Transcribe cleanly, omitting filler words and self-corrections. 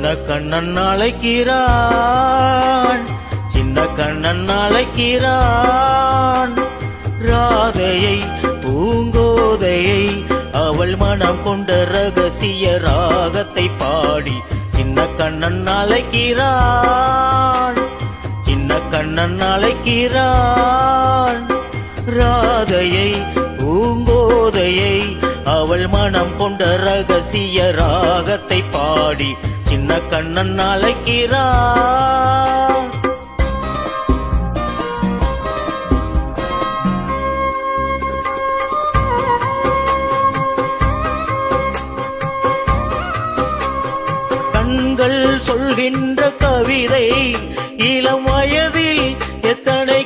சின்ன கண்ணன் அழைக்கிறான், சின்ன கண்ணன் அழைக்கிறான். ராதையை பூங்கோதையை அவள் மனம் கொண்ட ரகசிய ராகத்தை பாடி சின்ன கண்ணன் அழைக்கிறான், சின்ன கண்ணன் அழைக்கிறான். ராதையை பூங்கோதையை அவள் மனம் கொண்ட ரகசிய ராகத்தை பாடி சின்ன கண்ணன் அழைக்கிறான். கண்கள் சொல்கின்ற கவிதை இளம் வயதில் எத்தனை